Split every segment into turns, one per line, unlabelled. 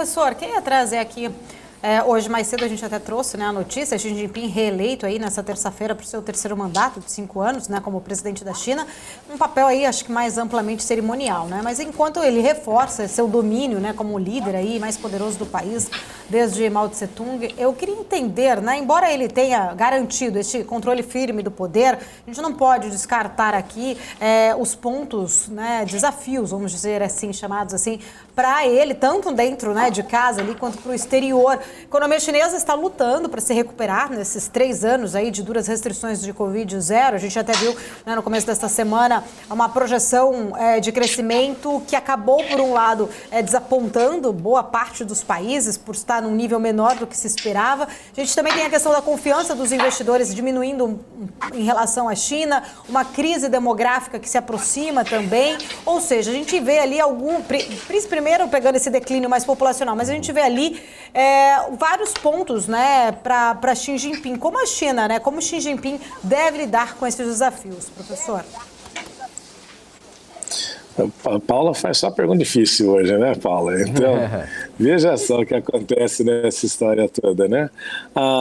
Professor, quem ia trazer aqui, hoje mais cedo a gente até trouxe, né, a notícia, Xi Jinping reeleito aí nessa terça-feira para o seu terceiro mandato de 5 anos, né, como presidente da China, um papel aí acho que mais amplamente cerimonial, né, mas enquanto ele reforça seu domínio, né, como líder aí mais poderoso do país desde Mao Tse-tung, eu queria entender, né, embora ele tenha garantido este controle firme do poder, a gente não pode descartar aqui os pontos, né, desafios, vamos dizer assim, chamados assim, para ele, tanto dentro, né, de casa ali, quanto para o exterior. A economia chinesa está lutando para se recuperar nesses 3 anos aí de duras restrições de Covid-0. A gente até viu, né, no começo desta semana uma projeção de crescimento que acabou, por um lado, desapontando boa parte dos países por estar num nível menor do que se esperava. A gente também tem a questão da confiança dos investidores diminuindo em relação à China, uma crise demográfica que se aproxima também. Ou seja, a gente vê ali primeiro pegando esse declínio mais populacional, mas a gente vê ali vários pontos, né, para Xi Jinping. Como a China, né, como Xi Jinping deve lidar com esses desafios, professor?
A Paula faz só pergunta difícil hoje, né, Paula? Então, veja só o que acontece nessa história toda, né?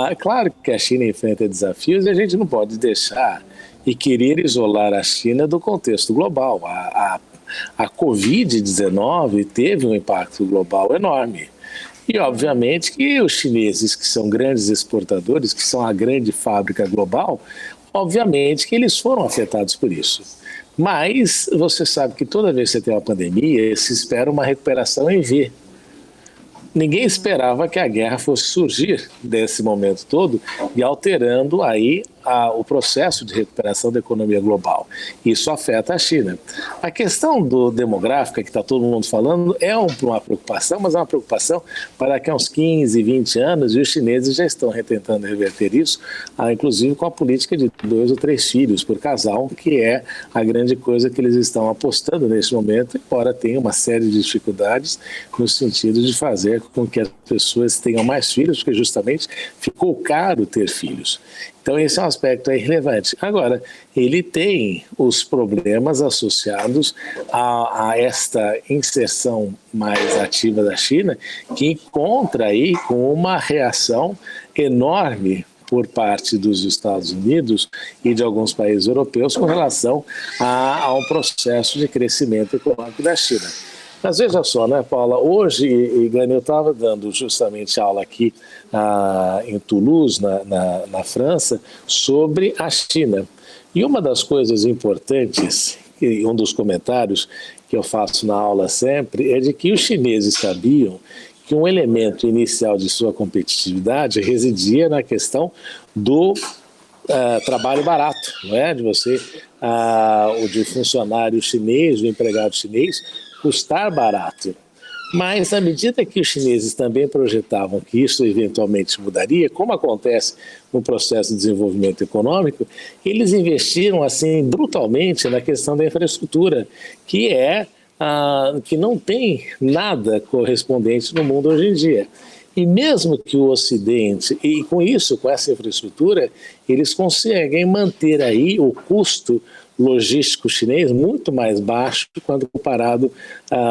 É claro que a China enfrenta desafios e a gente não pode deixar e querer isolar a China do contexto global. A Covid-19 teve um impacto global enorme. E, obviamente, que os chineses, que são grandes exportadores, que são a grande fábrica global, obviamente que eles foram afetados por isso. Mas você sabe que toda vez que você tem uma pandemia, se espera uma recuperação em V. Ninguém esperava que a guerra fosse surgir desse momento todo e alterando aí o processo de recuperação da economia global. Isso afeta a China. A questão demográfica que está todo mundo falando é uma preocupação, mas é uma preocupação para daqui a uns 15, 20 anos, e os chineses já estão tentando reverter isso, inclusive com a política de 2 ou 3 filhos por casal, que é a grande coisa que eles estão apostando neste momento, embora tenha uma série de dificuldades no sentido de fazer com que as pessoas tenham mais filhos, porque justamente ficou caro ter filhos. Então esse é um aspecto aí relevante. Agora, ele tem os problemas associados a esta inserção mais ativa da China, que encontra aí com uma reação enorme por parte dos Estados Unidos e de alguns países europeus com relação ao processo de crescimento econômico da China. Mas veja só, né, Paula, hoje, e Glenn, eu estava dando justamente aula aqui em Toulouse, na França, sobre a China. E uma das coisas importantes, e um dos comentários que eu faço na aula sempre, é de que os chineses sabiam que um elemento inicial de sua competitividade residia na questão do trabalho barato, não é? De você, de funcionário chinês, do empregado chinês, custar barato. Mas, à medida que os chineses também projetavam que isso eventualmente mudaria, como acontece no processo de desenvolvimento econômico, eles investiram assim brutalmente na questão da infraestrutura, que não tem nada correspondente no mundo hoje em dia. E mesmo que o Ocidente, e com isso, com essa infraestrutura, eles conseguem manter aí o custo logístico chinês muito mais baixo quando comparado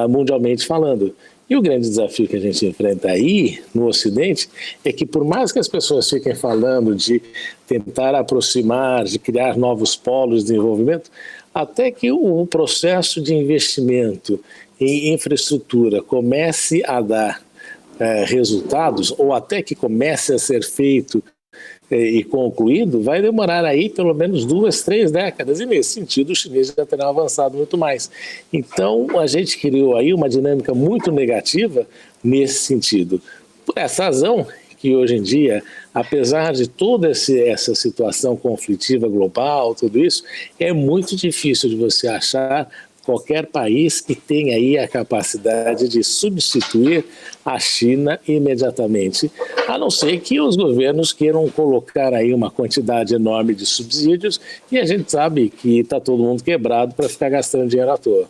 mundialmente falando. E o grande desafio que a gente enfrenta aí no Ocidente é que, por mais que as pessoas fiquem falando de tentar aproximar, de criar novos polos de desenvolvimento, até que o processo de investimento em infraestrutura comece a dar resultados, ou até que comece a ser feito e concluído, vai demorar aí pelo menos 2, 3 décadas, e nesse sentido os chineses já terão avançado muito mais. Então a gente criou aí uma dinâmica muito negativa nesse sentido. Por essa razão que hoje em dia, apesar de toda essa situação conflitiva global, tudo isso, é muito difícil de você achar qualquer país que tenha aí a capacidade de substituir a China imediatamente, a não ser que os governos queiram colocar aí uma quantidade enorme de subsídios, e a gente sabe que está todo mundo quebrado para ficar gastando dinheiro à toa.